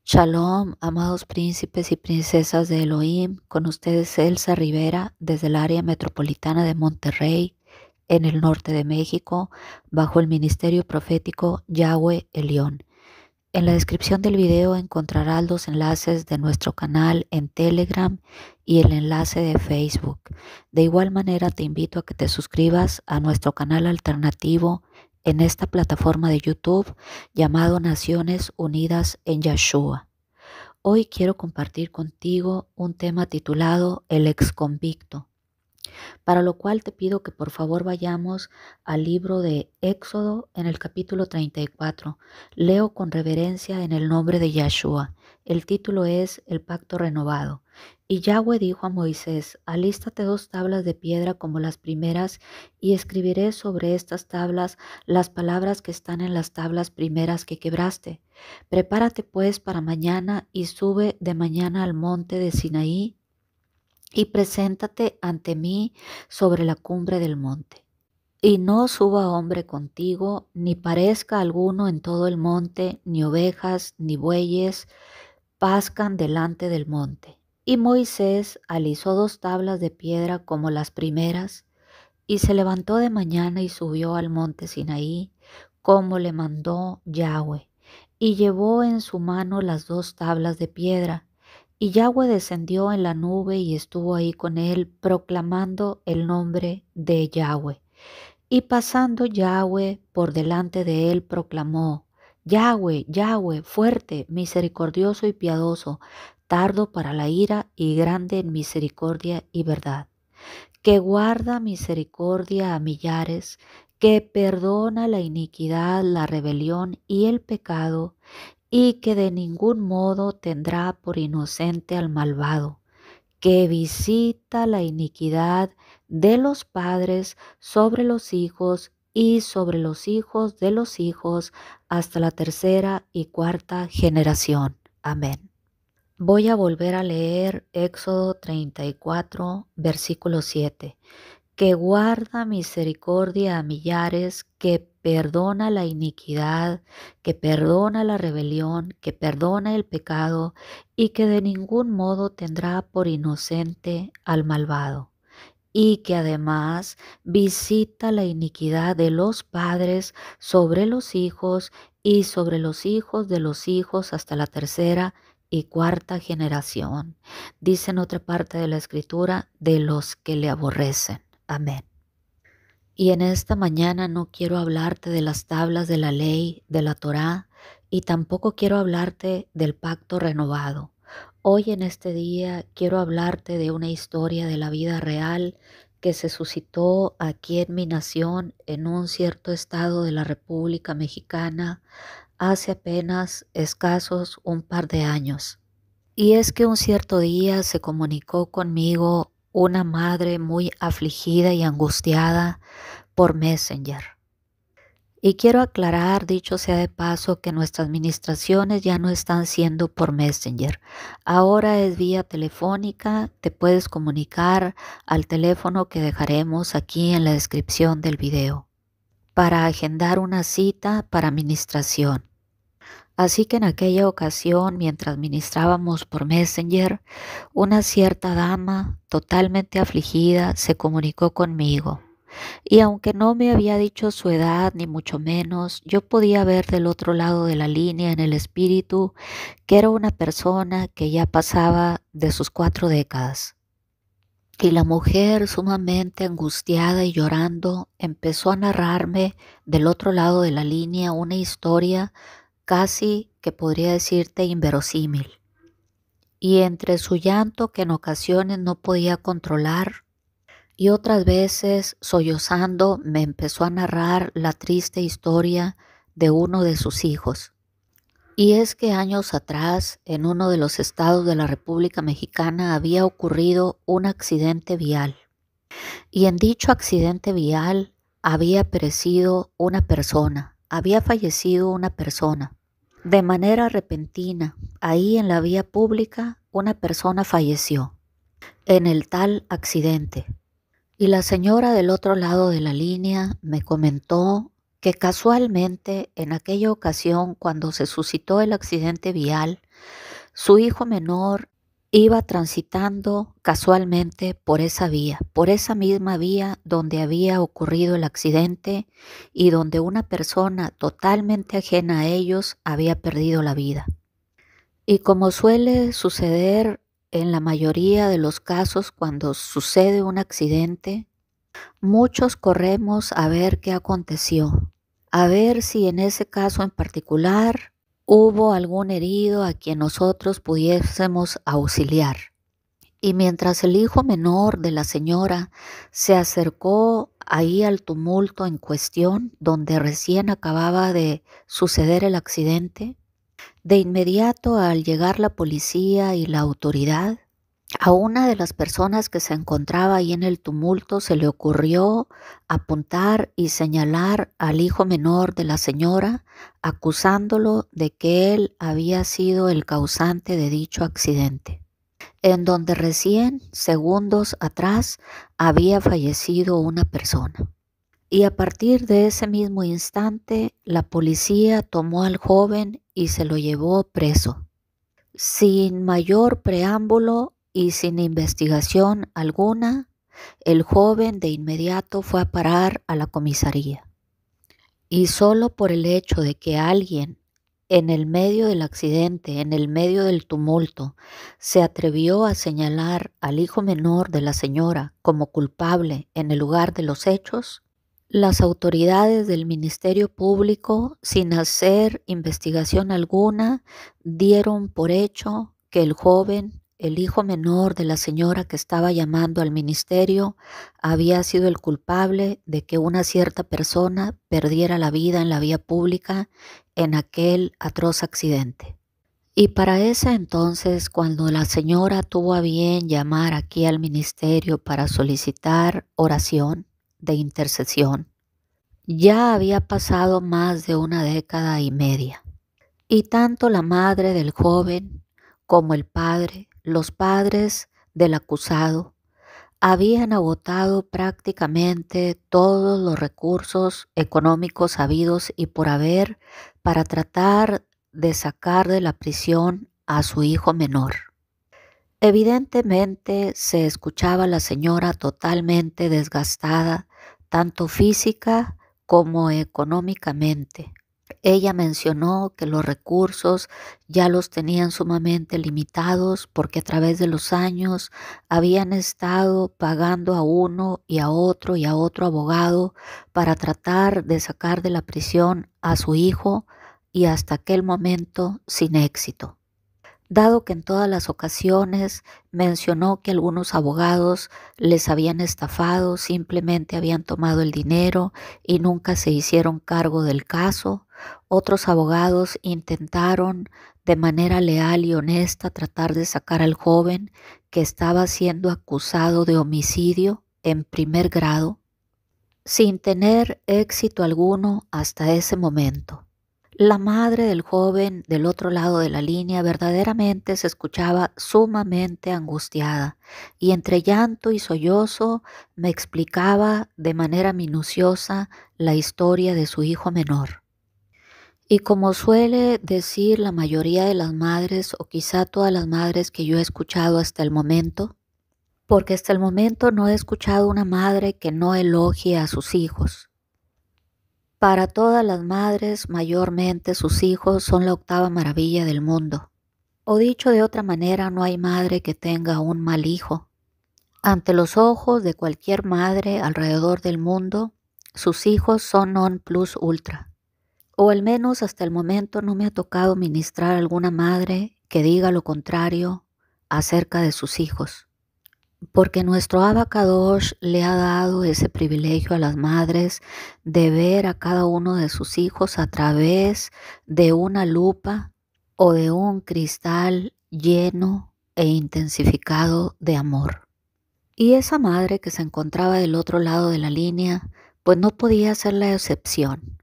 Shalom, amados príncipes y princesas de Elohim, con ustedes Elsa Rivera desde el área metropolitana de Monterrey, en el norte de México, bajo el ministerio profético Yahweh Elión. En la descripción del video encontrarás los enlaces de nuestro canal en Telegram y el enlace de Facebook. De igual manera te invito a que te suscribas a nuestro canal alternativo en esta plataforma de YouTube llamado Naciones Unidas en Yahshua. Hoy quiero compartir contigo un tema titulado El exconvicto, para lo cual te pido que por favor vayamos al libro de Éxodo en el capítulo 34. Leo con reverencia en el nombre de Yahshua. El título es El pacto renovado. Y Yahweh dijo a Moisés: alístate 2 tablas de piedra como las primeras, y escribiré sobre estas tablas las palabras que están en las tablas primeras que quebraste. Prepárate pues para mañana y sube de mañana al monte de Sinaí y preséntate ante mí sobre la cumbre del monte. Y no suba hombre contigo, ni parezca alguno en todo el monte, ni ovejas, ni bueyes, pascan delante del monte. Y Moisés alisó 2 tablas de piedra como las primeras, y se levantó de mañana y subió al monte Sinaí, como le mandó Yahweh, y llevó en su mano las 2 tablas de piedra. Y Yahweh descendió en la nube y estuvo ahí con él, proclamando el nombre de Yahweh. Y pasando Yahweh por delante de él, proclamó: Yahweh, Yahweh, fuerte, misericordioso y piadoso, tardo para la ira y grande en misericordia y verdad, que guarda misericordia a millares, que perdona la iniquidad, la rebelión y el pecado, y que de ningún modo tendrá por inocente al malvado, que visita la iniquidad de los padres sobre los hijos y sobre los hijos de los hijos hasta la 3ª y 4ª generación. Amén. Voy a volver a leer Éxodo 34, versículo 7. Que guarda misericordia a millares, que perdona la iniquidad, que perdona la rebelión, que perdona el pecado, y que de ningún modo tendrá por inocente al malvado, y que además visita la iniquidad de los padres sobre los hijos y sobre los hijos de los hijos hasta la 3ª y 4ª generación. Dice en otra parte de la escritura, de los que le aborrecen. Amén. Y en esta mañana no quiero hablarte de las tablas de la ley, de la Torá, y tampoco quiero hablarte del pacto renovado. Hoy en este día quiero hablarte de una historia de la vida real que se suscitó aquí en mi nación, en un cierto estado de la República Mexicana, hace apenas escasos un par de años. Y es que un cierto día se comunicó conmigo una madre muy afligida y angustiada por Messenger. Y quiero aclarar, dicho sea de paso, que nuestras ministraciones ya no están siendo por Messenger. Ahora es vía telefónica, te puedes comunicar al teléfono que dejaremos aquí en la descripción del video para agendar una cita para ministración. Así que en aquella ocasión, mientras ministrábamos por Messenger, una cierta dama, totalmente afligida, se comunicó conmigo. Y aunque no me había dicho su edad, ni mucho menos, yo podía ver del otro lado de la línea en el espíritu que era una persona que ya pasaba de sus 4 décadas. Y la mujer, sumamente angustiada y llorando, empezó a narrarme del otro lado de la línea una historia casi que podría decirte inverosímil. Y entre su llanto, que en ocasiones no podía controlar, y otras veces sollozando, me empezó a narrar la triste historia de uno de sus hijos. Y es que años atrás, en uno de los estados de la República Mexicana, había ocurrido un accidente vial. Y en dicho accidente vial había perecido una persona, había fallecido una persona. De manera repentina, ahí en la vía pública, una persona falleció en el tal accidente. Y la señora del otro lado de la línea me comentó que casualmente en aquella ocasión, cuando se suscitó el accidente vial, Su hijo menor iba transitando casualmente por esa misma vía donde había ocurrido el accidente y donde una persona totalmente ajena a ellos había perdido la vida. Y como suele suceder en la mayoría de los casos cuando sucede un accidente, muchos corremos a ver qué aconteció, a ver si en ese caso en particular hubo algún herido a quien nosotros pudiésemos auxiliar. Y mientras el hijo menor de la señora se acercó ahí al tumulto en cuestión, donde recién acababa de suceder el accidente, de inmediato al llegar la policía y la autoridad, a una de las personas que se encontraba ahí en el tumulto se le ocurrió apuntar y señalar al hijo menor de la señora, acusándolo de que él había sido el causante de dicho accidente, en donde recién, segundos atrás, había fallecido una persona. Y a partir de ese mismo instante, la policía tomó al joven y se lo llevó preso. Sin mayor preámbulo y sin investigación alguna, el joven de inmediato fue a parar a la comisaría. Y solo por el hecho de que alguien en el medio del accidente, en el medio del tumulto, se atrevió a señalar al hijo menor de la señora como culpable en el lugar de los hechos, las autoridades del Ministerio Público, sin hacer investigación alguna, dieron por hecho que el joven, el hijo menor de la señora que estaba llamando al ministerio, había sido el culpable de que una cierta persona perdiera la vida en la vía pública en aquel atroz accidente. Y para ese entonces, cuando la señora tuvo a bien llamar aquí al ministerio para solicitar oración de intercesión, ya había pasado más de una década y media. Y tanto la madre del joven como el padre, los padres del acusado, habían agotado prácticamente todos los recursos económicos habidos y por haber para tratar de sacar de la prisión a su hijo menor. Evidentemente se escuchaba a la señora totalmente desgastada, tanto física como económicamente. Ella mencionó que los recursos ya los tenían sumamente limitados porque a través de los años habían estado pagando a uno y a otro abogado para tratar de sacar de la prisión a su hijo y hasta aquel momento sin éxito. Dado que en todas las ocasiones mencionó que algunos abogados les habían estafado, simplemente habían tomado el dinero y nunca se hicieron cargo del caso, otros abogados intentaron de manera leal y honesta tratar de sacar al joven que estaba siendo acusado de homicidio en primer grado, sin tener éxito alguno hasta ese momento. La madre del joven del otro lado de la línea verdaderamente se escuchaba sumamente angustiada y entre llanto y sollozo me explicaba de manera minuciosa la historia de su hijo menor. Y como suele decir la mayoría de las madres, o quizá todas las madres que yo he escuchado hasta el momento, porque hasta el momento no he escuchado una madre que no elogie a sus hijos. Para todas las madres, mayormente sus hijos son la octava maravilla del mundo. O dicho de otra manera, no hay madre que tenga un mal hijo. Ante los ojos de cualquier madre alrededor del mundo, sus hijos son non plus ultra. O al menos hasta el momento no me ha tocado ministrar a alguna madre que diga lo contrario acerca de sus hijos. Porque nuestro Abacadosh le ha dado ese privilegio a las madres de ver a cada uno de sus hijos a través de una lupa o de un cristal lleno e intensificado de amor. Y esa madre que se encontraba del otro lado de la línea, pues no podía ser la excepción.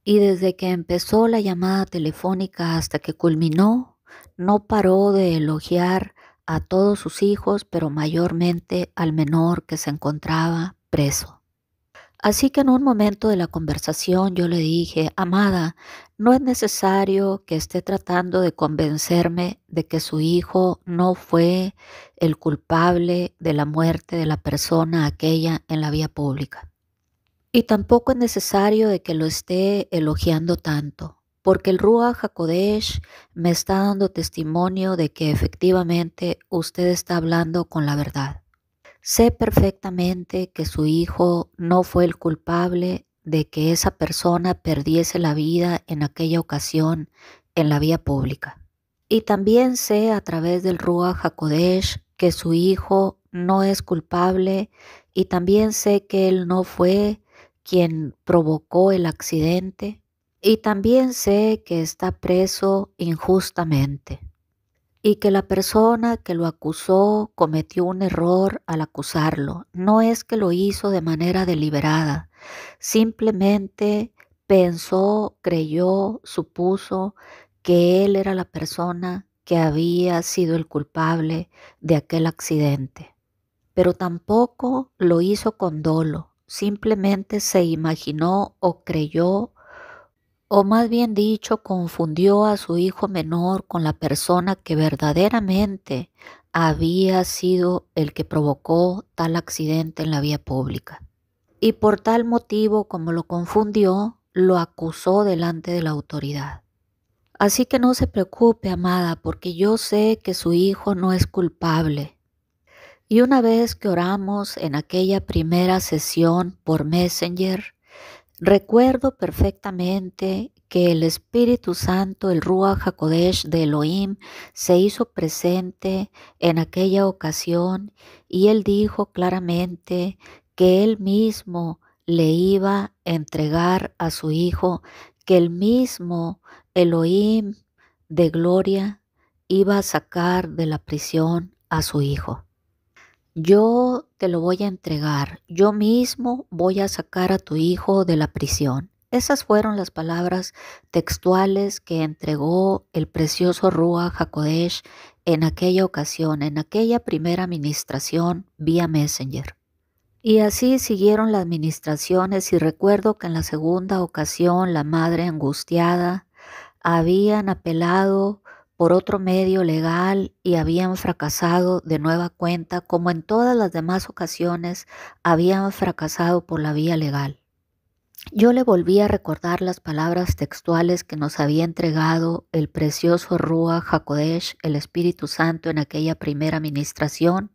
Y desde que empezó la llamada telefónica hasta que culminó, no paró de elogiar a todos sus hijos, pero mayormente al menor que se encontraba preso. Así que en un momento de la conversación yo le dije, amada, no es necesario que esté tratando de convencerme de que su hijo no fue el culpable de la muerte de la persona aquella en la vía pública. Y tampoco es necesario de que lo esté elogiando tanto, porque el Ruach HaKodesh me está dando testimonio de que efectivamente usted está hablando con la verdad. Sé perfectamente que su hijo no fue el culpable de que esa persona perdiese la vida en aquella ocasión en la vía pública. Y también sé a través del Ruach HaKodesh que su hijo no es culpable y también sé que él no fue quien provocó el accidente y también sé que está preso injustamente y que la persona que lo acusó cometió un error al acusarlo. No es que lo hizo de manera deliberada, simplemente pensó, creyó, supuso que él era la persona que había sido el culpable de aquel accidente. Pero tampoco lo hizo con dolo, simplemente se imaginó o creyó, o más bien dicho, confundió a su hijo menor con la persona que verdaderamente había sido el que provocó tal accidente en la vía pública. Y por tal motivo, como lo confundió, lo acusó delante de la autoridad. Así que no se preocupe, amada, porque yo sé que su hijo no es culpable. Y una vez que oramos en aquella primera sesión por Messenger, recuerdo perfectamente que el Espíritu Santo, el Ruach HaKodesh de Elohim, se hizo presente en aquella ocasión y él dijo claramente que él mismo le iba a entregar a su hijo, que el mismo Elohim de gloria iba a sacar de la prisión a su hijo. Yo te lo voy a entregar, yo mismo voy a sacar a tu hijo de la prisión. Esas fueron las palabras textuales que entregó el precioso Ruach HaKodesh en aquella ocasión, en aquella primera administración vía Messenger. Y así siguieron las administraciones y recuerdo que en la segunda ocasión la madre angustiada habían apelado por otro medio legal y habían fracasado de nueva cuenta, como en todas las demás ocasiones habían fracasado por la vía legal. Yo le volví a recordar las palabras textuales que nos había entregado el precioso Ruach HaKodesh, el Espíritu Santo, en aquella primera administración,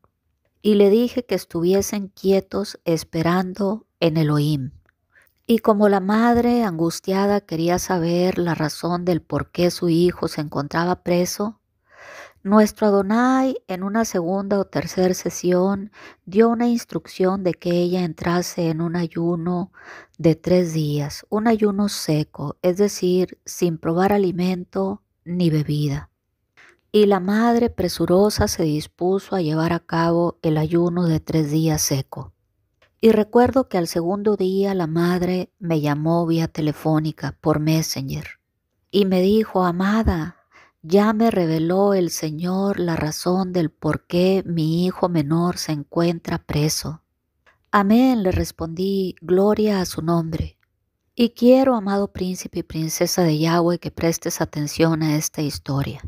y le dije que estuviesen quietos esperando en Elohim. Y como la madre angustiada quería saber la razón del por qué su hijo se encontraba preso, nuestro Adonai en una segunda o tercera sesión dio una instrucción de que ella entrase en un ayuno de 3 días, un ayuno seco, es decir, sin probar alimento ni bebida. Y la madre presurosa se dispuso a llevar a cabo el ayuno de 3 días seco. Y recuerdo que al segundo día la madre me llamó vía telefónica por Messenger y me dijo, amada, ya me reveló el Señor la razón del por qué mi hijo menor se encuentra preso. Amén, le respondí, gloria a su nombre. Y quiero, amado príncipe y princesa de Yahweh, que prestes atención a esta historia.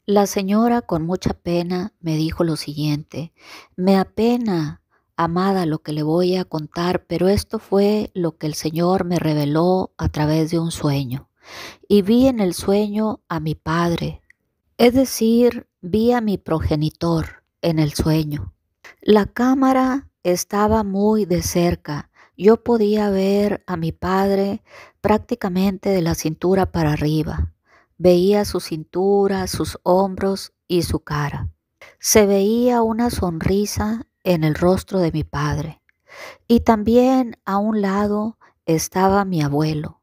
La señora con mucha pena me dijo lo siguiente, me apena, amada, lo que le voy a contar, pero esto fue lo que el Señor me reveló a través de un sueño. Y vi en el sueño a mi padre, es decir, vi a mi progenitor en el sueño. La cámara estaba muy de cerca. Yo podía ver a mi padre prácticamente de la cintura para arriba. Veía su cintura, sus hombros y su cara. Se veía una sonrisa en el rostro de mi padre. Y también a un lado estaba mi abuelo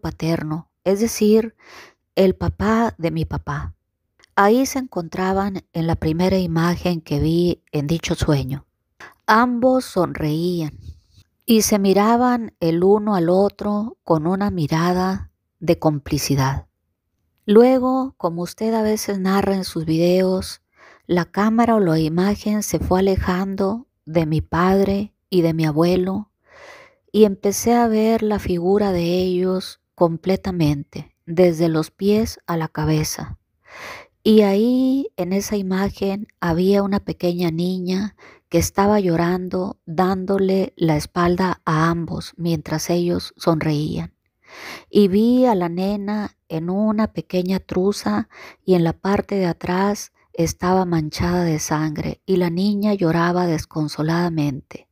paterno, es decir, el papá de mi papá. Ahí se encontraban en la primera imagen que vi en dicho sueño. Ambos sonreían y se miraban el uno al otro con una mirada de complicidad. Luego, como usted a veces narra en sus videos, la cámara o la imagen se fue alejando de mi padre y de mi abuelo y empecé a ver la figura de ellos completamente, desde los pies a la cabeza. Y ahí en esa imagen había una pequeña niña que estaba llorando, dándole la espalda a ambos mientras ellos sonreían. Y vi a la nena en una pequeña truza y en la parte de atrás estaba manchada de sangre y la niña lloraba desconsoladamente.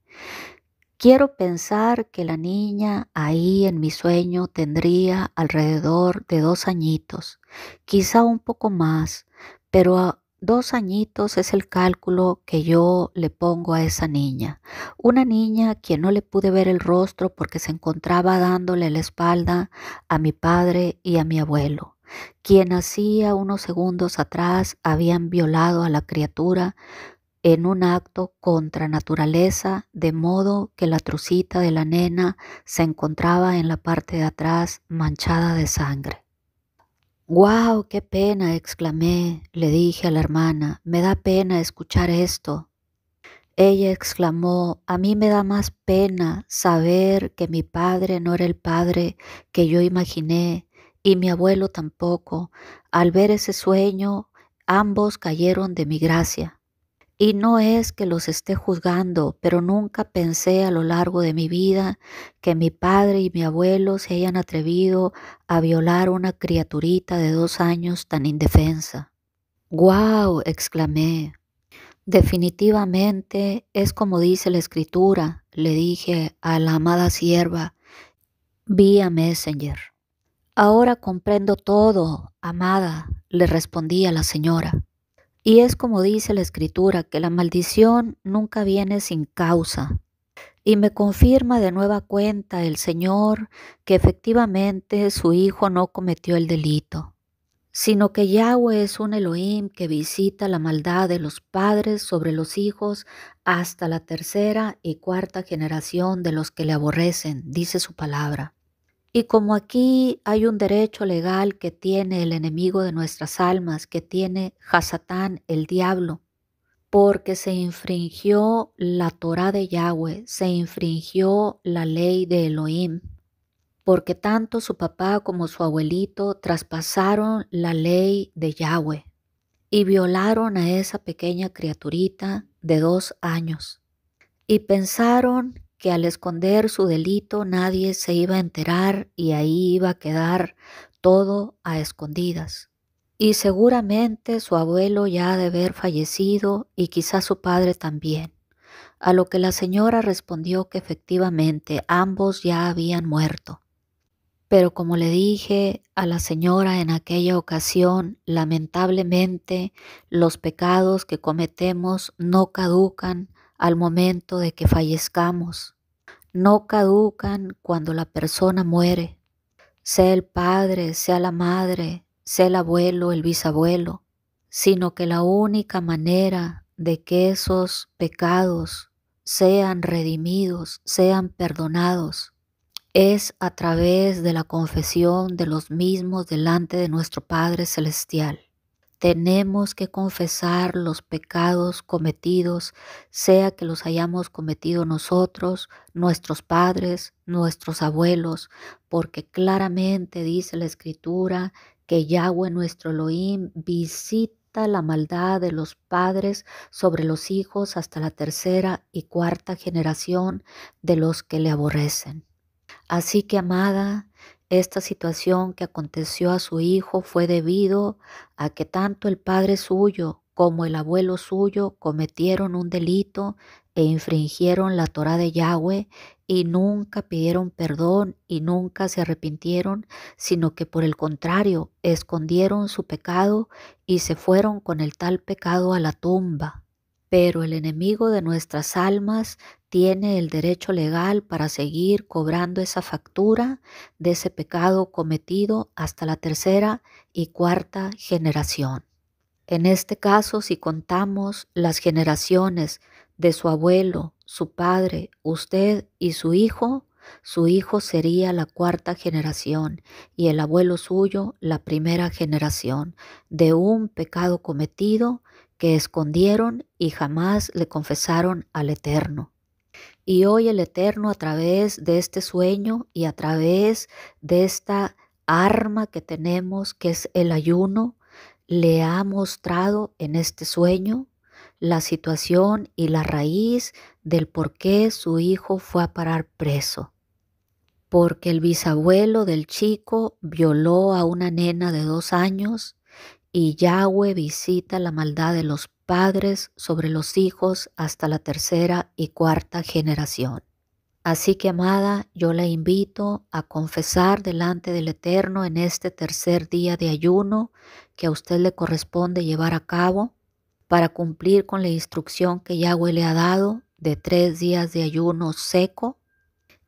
Quiero pensar que la niña ahí en mi sueño tendría alrededor de 2 añitos, quizá un poco más, pero a 2 añitos es el cálculo que yo le pongo a esa niña. Una niña que no le pude ver el rostro porque se encontraba dándole la espalda a mi padre y a mi abuelo, quien hacía unos segundos atrás habían violado a la criatura en un acto contra naturaleza, de modo que la trucita de la nena se encontraba en la parte de atrás manchada de sangre. ¡Guau! ¡Qué pena! Exclamé, le dije a la hermana, me da pena escuchar esto. Ella exclamó, a mí me da más pena saber que mi padre no era el padre que yo imaginé y mi abuelo tampoco. Al ver ese sueño, ambos cayeron de mi gracia. Y no es que los esté juzgando, pero nunca pensé a lo largo de mi vida que mi padre y mi abuelo se hayan atrevido a violar una criaturita de 2 años tan indefensa. ¡Guau! Exclamé. Definitivamente es como dice la escritura, le dije a la amada sierva vía Messenger. Ahora comprendo todo, amada, le respondí a la señora. Y es como dice la escritura, que la maldición nunca viene sin causa. Y me confirma de nueva cuenta el Señor que efectivamente su hijo no cometió el delito, sino que Yahweh es un Elohim que visita la maldad de los padres sobre los hijos hasta la tercera y cuarta generación de los que le aborrecen, dice su palabra. Y como aquí hay un derecho legal que tiene el enemigo de nuestras almas, que tiene Hasatán, el diablo, porque se infringió la Torá de Yahweh, se infringió la ley de Elohim, porque tanto su papá como su abuelito traspasaron la ley de Yahweh y violaron a esa pequeña criaturita de 2 años. Y pensaron que al esconder su delito nadie se iba a enterar y ahí iba a quedar todo a escondidas. Y seguramente su abuelo ya ha de haber fallecido y quizás su padre también. A lo que la señora respondió que efectivamente ambos ya habían muerto. Pero como le dije a la señora en aquella ocasión, lamentablemente los pecados que cometemos no caducan al momento de que fallezcamos, no caducan cuando la persona muere, sea el padre, sea la madre, sea el abuelo, el bisabuelo, sino que la única manera de que esos pecados sean redimidos, sean perdonados, es a través de la confesión de los mismos delante de nuestro Padre Celestial. Tenemos que confesar los pecados cometidos, sea que los hayamos cometido nosotros, nuestros padres, nuestros abuelos, porque claramente dice la Escritura que Yahweh nuestro Elohim visita la maldad de los padres sobre los hijos hasta la tercera y cuarta generación de los que le aborrecen. Así que, amada, esta situación que aconteció a su hijo fue debido a que tanto el padre suyo como el abuelo suyo cometieron un delito e infringieron la Torá de Yahweh y nunca pidieron perdón y nunca se arrepintieron, sino que por el contrario escondieron su pecado y se fueron con el tal pecado a la tumba. Pero el enemigo de nuestras almas tiene el derecho legal para seguir cobrando esa factura de ese pecado cometido hasta la tercera y cuarta generación. En este caso, si contamos las generaciones de su abuelo, su padre, usted y su hijo sería la cuarta generación y el abuelo suyo la primera generación de un pecado cometido que escondieron y jamás le confesaron al Eterno. Y hoy el Eterno, a través de este sueño y a través de esta arma que tenemos, que es el ayuno, le ha mostrado en este sueño la situación y la raíz del por qué su hijo fue a parar preso. Porque el bisabuelo del chico violó a una nena de 2 años y Yahweh visita la maldad de los padres sobre los hijos hasta la 3ª y 4ª generación. Así que, amada, yo la invito a confesar delante del Eterno en este 3er día de ayuno que a usted le corresponde llevar a cabo para cumplir con la instrucción que Yahweh le ha dado de 3 días de ayuno seco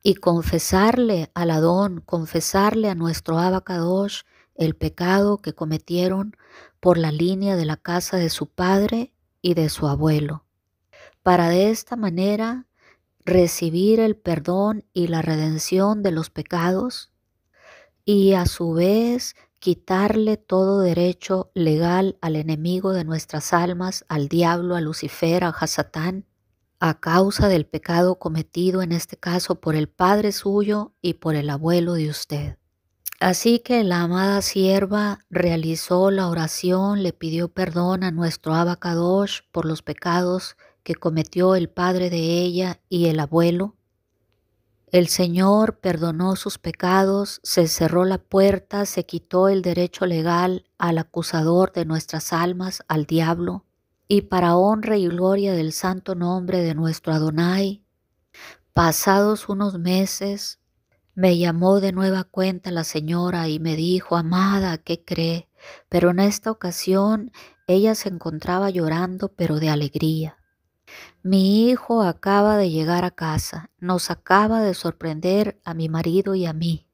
y confesarle al Adón, confesarle a nuestro Abacadosh el pecado que cometieron por la línea de la casa de su padre y de su abuelo, para de esta manera recibir el perdón y la redención de los pecados y a su vez quitarle todo derecho legal al enemigo de nuestras almas, al diablo, a Lucifer, a Hasatán, a causa del pecado cometido en este caso por el padre suyo y por el abuelo de usted. Así que la amada sierva realizó la oración, le pidió perdón a nuestro Abacadosh por los pecados que cometió el padre de ella y el abuelo. El Señor perdonó sus pecados, se cerró la puerta, se quitó el derecho legal al acusador de nuestras almas, al diablo, y para honra y gloria del santo nombre de nuestro Adonai, pasados unos meses, me llamó de nueva cuenta la señora y me dijo: amada, ¿qué cree? Pero en esta ocasión ella se encontraba llorando, pero de alegría. Mi hijo acaba de llegar a casa, nos acaba de sorprender a mi marido y a mí,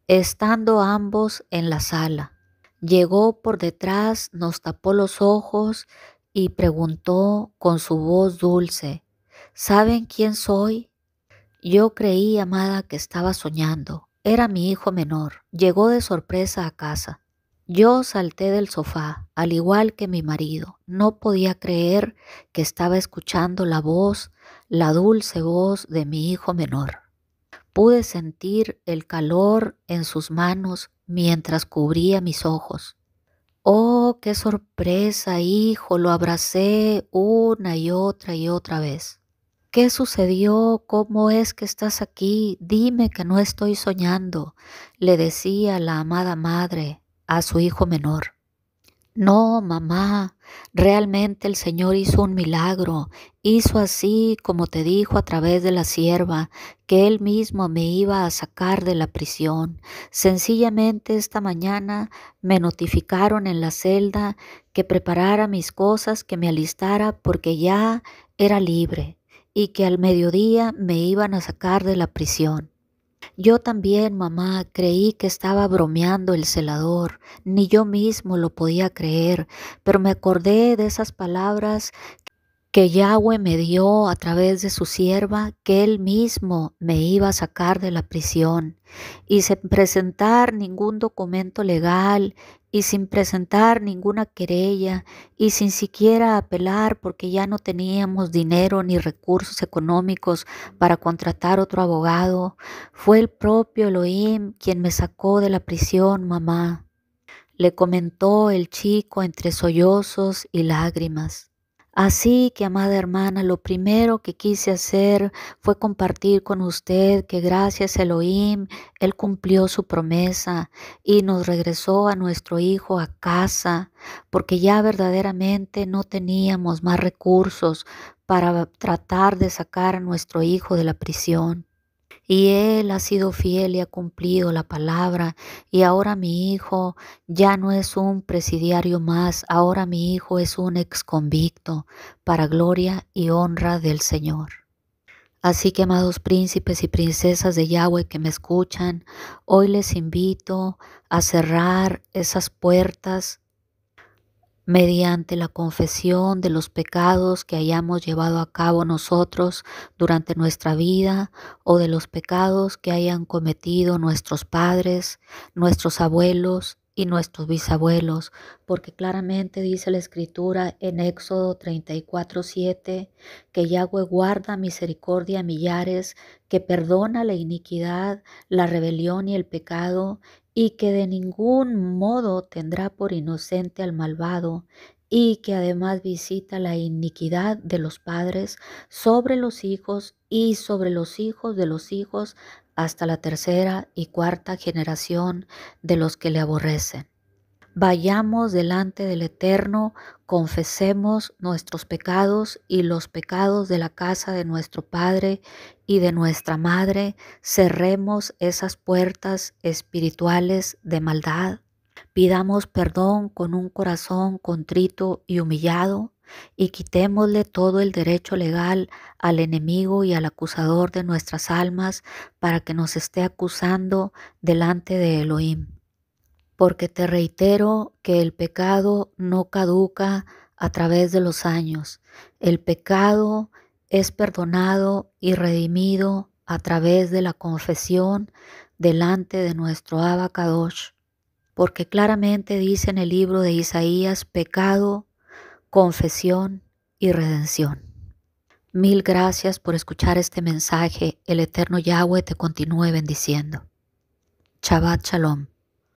estando ambos en la sala. Llegó por detrás, nos tapó los ojos y preguntó con su voz dulce: ¿saben quién soy? Yo creí, amada, que estaba soñando. Era mi hijo menor. Llegó de sorpresa a casa. Yo salté del sofá, al igual que mi marido. No podía creer que estaba escuchando la voz, la dulce voz de mi hijo menor. Pude sentir el calor en sus manos mientras cubría mis ojos. ¡Oh, qué sorpresa, hijo! Lo abracé una y otra vez. ¿Qué sucedió? ¿Cómo es que estás aquí? Dime que no estoy soñando, le decía la amada madre a su hijo menor. No, mamá, realmente el Señor hizo un milagro, hizo así como te dijo a través de la sierva, que Él mismo me iba a sacar de la prisión. Sencillamente esta mañana me notificaron en la celda que preparara mis cosas, que me alistara porque ya era libre y que al mediodía me iban a sacar de la prisión. Yo también, mamá, creí que estaba bromeando el celador, ni yo mismo lo podía creer, pero me acordé de esas palabras que Yahweh me dio a través de su sierva, que Él mismo me iba a sacar de la prisión, y sin presentar ningún documento legal, y sin presentar ninguna querella, y sin siquiera apelar porque ya no teníamos dinero ni recursos económicos para contratar otro abogado. Fue el propio Elohim quien me sacó de la prisión, mamá, le comentó el chico entre sollozos y lágrimas. Así que, amada hermana, lo primero que quise hacer fue compartir con usted que gracias a Elohim, Él cumplió su promesa y nos regresó a nuestro hijo a casa, porque ya verdaderamente no teníamos más recursos para tratar de sacar a nuestro hijo de la prisión. Y Él ha sido fiel y ha cumplido la palabra. Y ahora mi hijo ya no es un presidiario más. Ahora mi hijo es un exconvicto para gloria y honra del Señor. Así que, amados príncipes y princesas de Yahweh que me escuchan, hoy les invito a cerrar esas puertas mediante la confesión de los pecados que hayamos llevado a cabo nosotros durante nuestra vida o de los pecados que hayan cometido nuestros padres, nuestros abuelos y nuestros bisabuelos, porque claramente dice la Escritura en Éxodo 34:7 que Yahweh guarda misericordia a millares, que perdona la iniquidad, la rebelión y el pecado, y que de ningún modo tendrá por inocente al malvado, y que además visita la iniquidad de los padres sobre los hijos y sobre los hijos de los hijos hasta la tercera y cuarta generación de los que le aborrecen. Vayamos delante del Eterno, confesemos nuestros pecados y los pecados de la casa de nuestro Padre y de nuestra Madre, cerremos esas puertas espirituales de maldad. Pidamos perdón con un corazón contrito y humillado y quitémosle todo el derecho legal al enemigo y al acusador de nuestras almas para que nos esté acusando delante de Elohim. Porque te reitero que el pecado no caduca a través de los años. El pecado es perdonado y redimido a través de la confesión delante de nuestro Abba Kadosh. Porque claramente dice en el libro de Isaías, pecado, confesión y redención. Mil gracias por escuchar este mensaje. El eterno Yahweh te continúe bendiciendo. Shabbat Shalom.